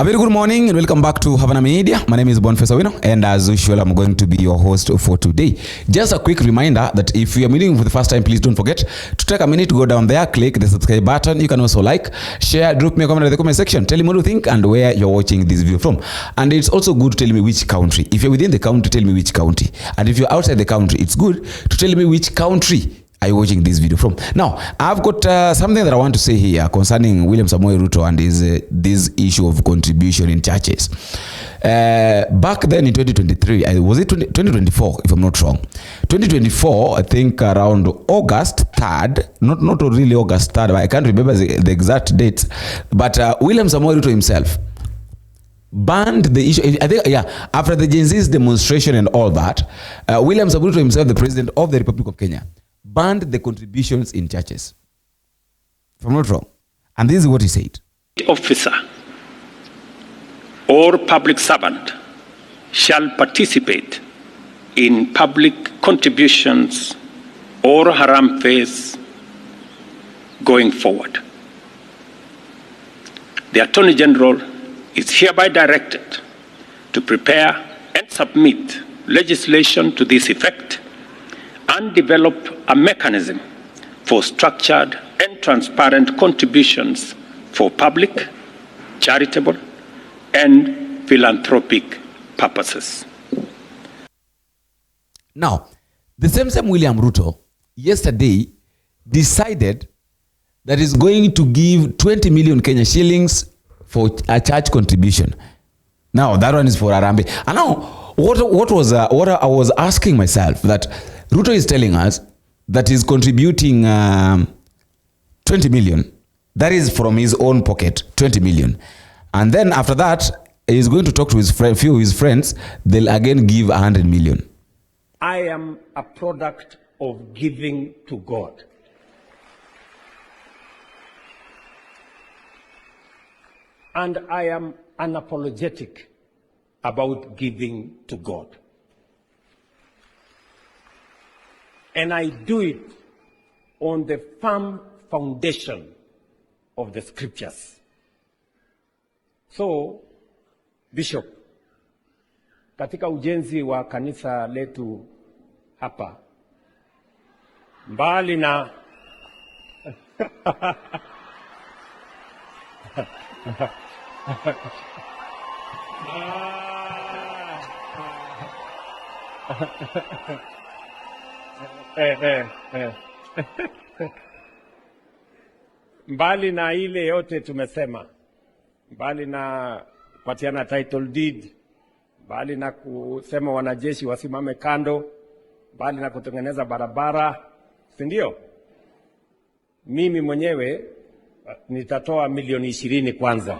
A very good morning and welcome back to Havana Media. My name is Boniface Awino and as usual I'm going to be your host for today. Just a quick reminder that if you are meeting for the first time, please don't forget to take a minute to go down there, click the subscribe button. You can also like, share, drop me a comment in the comment section. Tell me what you think and where you're watching this video from. And it's also good to tell me which country. If you're within the country, tell me which county. And if you're outside the country, it's good to tell me which country are you watching this video from. Now, I've got something that I want to say here concerning William Samoei Ruto and this issue of contribution in churches. Back then in 2023, was it 2024 if I'm not wrong? 2024, I think around August 3rd, not really August 3rd, I can't remember the exact dates, but William Samoei Ruto himself banned the issue. I think, after the Gen Z's demonstration and all that, William Samoei Ruto himself, the president of the Republic of Kenya, banned the contributions in churches. If I'm not wrong. And this is what he said. Officer or public servant shall participate in public contributions or Harambe going forward. The Attorney General is hereby directed to prepare and submit legislation to this effect and develop a mechanism for structured and transparent contributions for public, charitable, and philanthropic purposes. Now, the same William Ruto yesterday decided that he's going to give 20 million Kenya shillings for a church contribution. Now, that one is for Harambe. And now, what I was asking myself, that Ruto is telling us that he's contributing 20 million. That is from his own pocket, 20 million. And then after that, he's going to talk to his few of his friends. They'll again give 100 million. I am a product of giving to God. And I am unapologetic about giving to God. And I do it on the firm foundation of the scriptures. So, Bishop, katika ujenzi wa kanisa letu hapa, mbali na mbali na ile yote tumesema, mbali na kupatiana title deed, mbali na kusema wanajeshi wasimame kando, mbali na kutengeneza barabara, si ndio? Mimi mwenyewe nitatoa milioni 20 kwanza.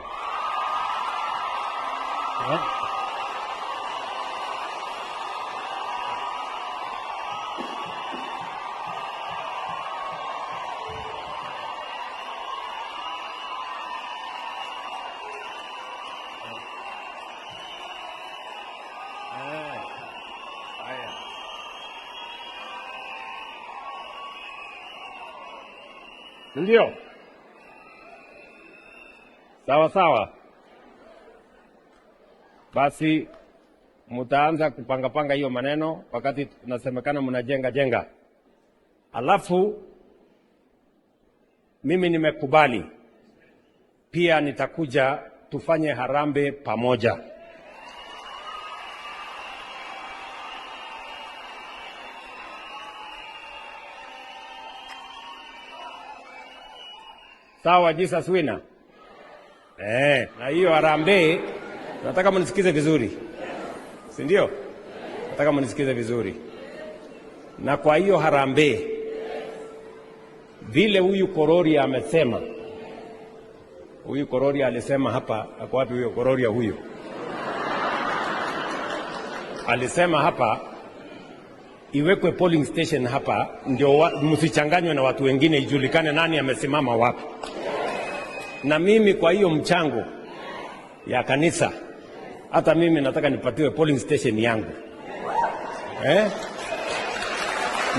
Ndio. Sawa sawa. Basi mtaanza kupanga hiyo maneno wakati tunasemekana mnajenga. Alafu mimi nimekubali. Pia nitakuja tufanye Harambe pamoja. Sawa, Jesus winner. Na hiyo Harambe, nataka mnisikize vizuri. Si ndio? Nataka mnisikize vizuri. Na kwa hiyo Harambe, vile huyu Kororia amesema, huyu Kororia alisema hapa, ako wapi huyo Kororia huyo? Alisema hapa, iwekwe polling station hapa, ndio msichanganywe na watu wengine, ijulikane nani amesimama wapi. Na mimi kwa hiyo mchango ya kanisa, hata mimi nataka nipatiwe polling station yangu.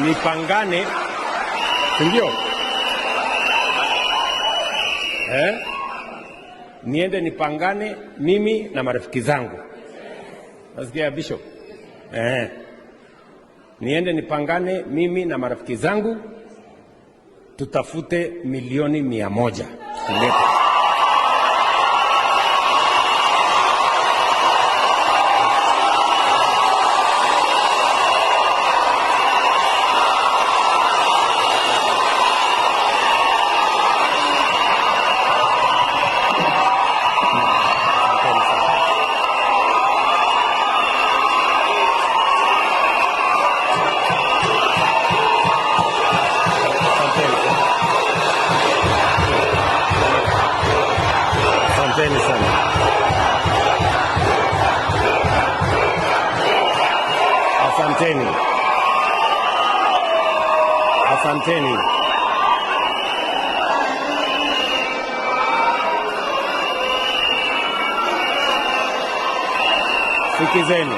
Nipangane, ndio? niende nipangane mimi na marafiki zangu. Nasikia Bishop? Niende nipangane mimi na marafiki zangu, tutafute milioni 100 tulete. Asanteni sana. Asanteni. Asanteni. Sikizeni.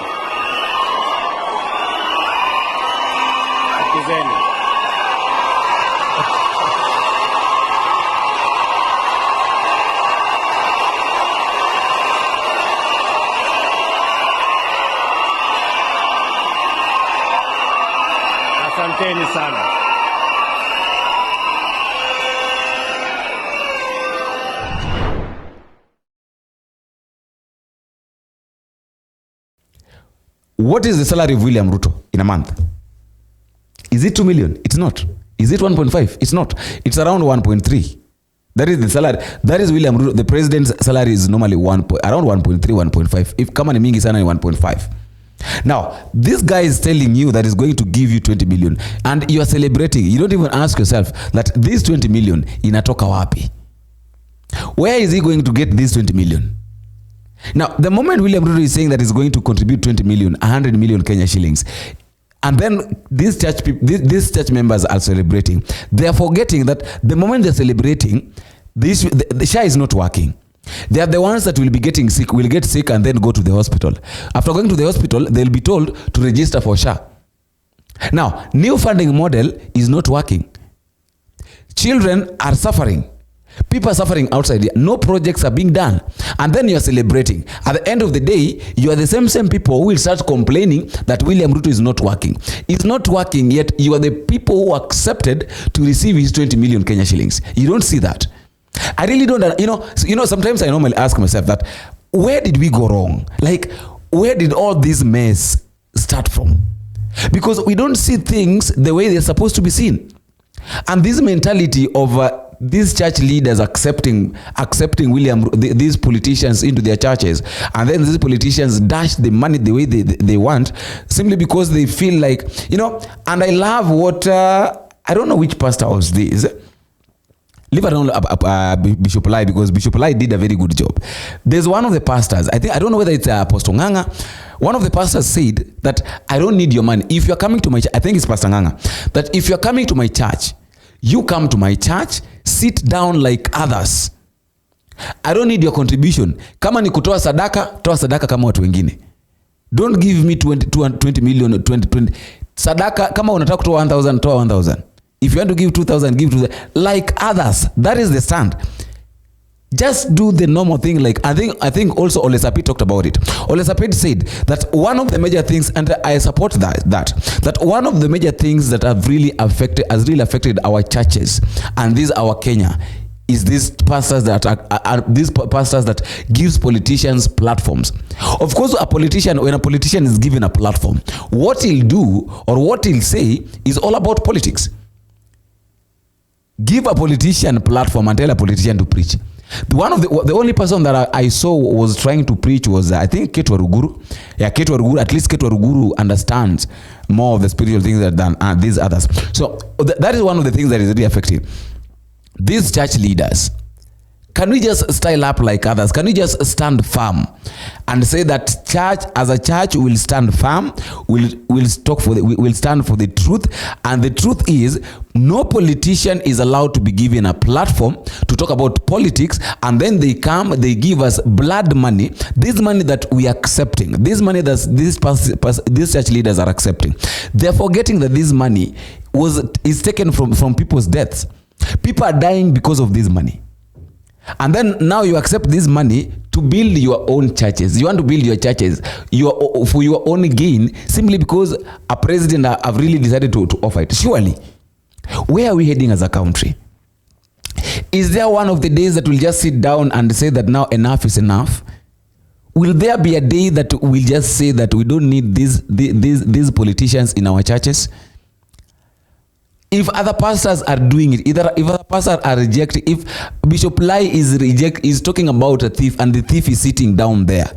Sikizeni. Asanteni sana. What is the salary of William Ruto in a month? Is it 2 million? It's not. Is it 1.5? It's not. It's around 1.3. That is the salary. That is William Ruto. The president's salary is normally around 1.3, 1.5. If kama ni mingi sana ni 1.5. Now, this guy is telling you that he's going to give you 20 million and you are celebrating. You don't even ask yourself that this 20 million inatoka wapi? Where is he going to get this 20 million? Now, the moment William Ruto is saying that he's going to contribute 20 million, 100 million Kenya shillings, and then these church members are celebrating, they are forgetting that the moment they're celebrating, the SHA is not working. They are the ones that will be getting sick, will get sick and then go to the hospital. After going to the hospital, they'll be told to register for SHA. Now, new funding model is not working. Children are suffering. People are suffering outside. No projects are being done. And then you are celebrating. At the end of the day, you are the same people who will start complaining that William Ruto is not working. It's not working, yet you are the people who accepted to receive his 20 million Kenya shillings. You don't see that. I really don't, sometimes I normally ask myself that, where did we go wrong? Like, where did all this mess start from? Because we don't see things the way they're supposed to be seen. And this mentality of these church leaders accepting these politicians into their churches, and then these politicians dash the money the way they want, simply because they feel like, and I love what, I don't know which pastor was this, leave it on Bishop Lai, because Bishop Lai did a very good job. There's one of the pastors, I don't know whether it's Apostle Nganga, one of the pastors said that I don't need your money. If you're coming to my church, I think it's Pastor Nganga, that if you're coming to my church, you come to my church, sit down like others. I don't need your contribution. Kama ni kutoa sadaka, toa sadaka kama watu wengine. Don't give me 20 million, 20. Sadaka, kama unataka kutoa 1,000, toa 1,000. If you want to give 2,000, give 2,000. Like others. That is the stand. Just do the normal thing. Like I think also Ole Sapit talked about it. Ole Sapit said that one of the major things, and I support that one of the major things that has really affected our churches and this our Kenya is these pastors that that gives politicians platforms. Of course, when a politician is given a platform, what he'll do or what he'll say is all about politics. Give a politician a platform and tell a politician to preach. The only person that I saw was trying to preach was I think Ketu Waruguru. Yeah, Ketu Waruguru. At least Ketu Waruguru understands more of the spiritual things than these others. So that is one of the things that is really affecting these church leaders. Can we just style up like others? Can we just stand firm and say that church, as a church, will stand firm, will stand for the truth, and the truth is no politician is allowed to be given a platform to talk about politics, and then they give us blood money, this money that we are accepting, this money that these church leaders are accepting. They're forgetting that this money is taken from people's deaths. People are dying because of this money. And then now you accept this money to build your own churches. You want to build your churches for your own gain, simply because a president have really decided to offer it. Surely, where are we heading as a country? Is there one of the days that we'll just sit down and say that now enough is enough? Will there be a day that we'll just say that we don't need these politicians in our churches? If other pastors are doing it, if other pastors are rejecting, if Bishop Lai is talking about a thief and the thief is sitting down there,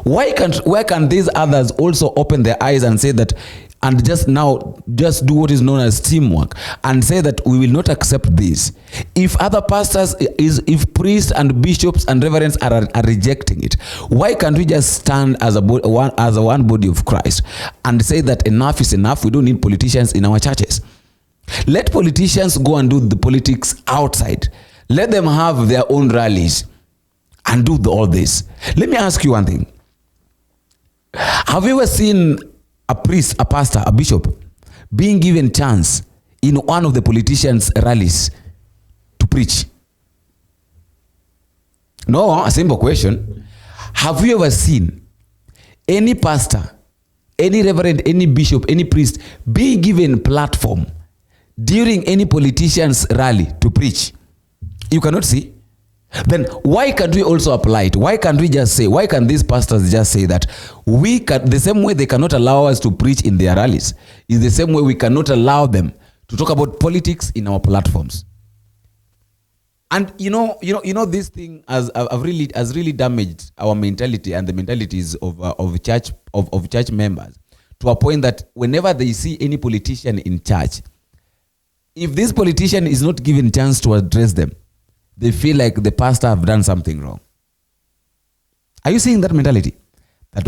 why can't these others also open their eyes and say that, and just do what is known as teamwork and say that we will not accept this? If other pastors, if priests and bishops and reverends are rejecting it, why can't we just stand as one body of Christ and say that enough is enough? We don't need politicians in our churches. Let politicians go and do the politics outside. Let them have their own rallies and do all this. Let me ask you one thing. Have you ever seen a priest, a pastor, a bishop being given chance in one of the politicians' rallies to preach? No, a simple question. Have you ever seen any pastor, any reverend, any bishop, any priest being given platform during any politician's rally to preach? You cannot see. Then why can't we also apply it? Why can't we just say, why can these pastors just say that the same way they cannot allow us to preach in their rallies is the same way we cannot allow them to talk about politics in our platforms? And you know this thing has really damaged our mentality and the mentalities of church members, to a point that whenever they see any politician in church, if this politician is not given chance to address them, they feel like the pastor have done something wrong. Are you seeing that mentality? That,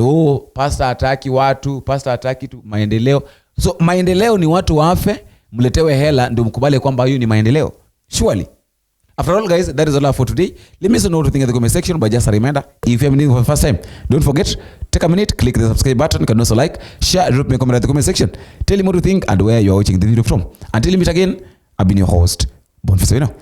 pastor ataki watu, pastor ataki tu maendeleo. So maendeleo ni watu wafe, mletewe hela, ndio mkubali kwamba hiyo ni maendeleo. Surely. After all, guys, that is all for today. Let me know what you think in the comment section. But just a reminder, if you have anything for the first time, don't forget, take a minute, click the subscribe button. You can also like, share, drop me a comment in the comment section. Tell me what you think and where you are watching the video from. Until we meet again, I've been your host, Boniface Owino.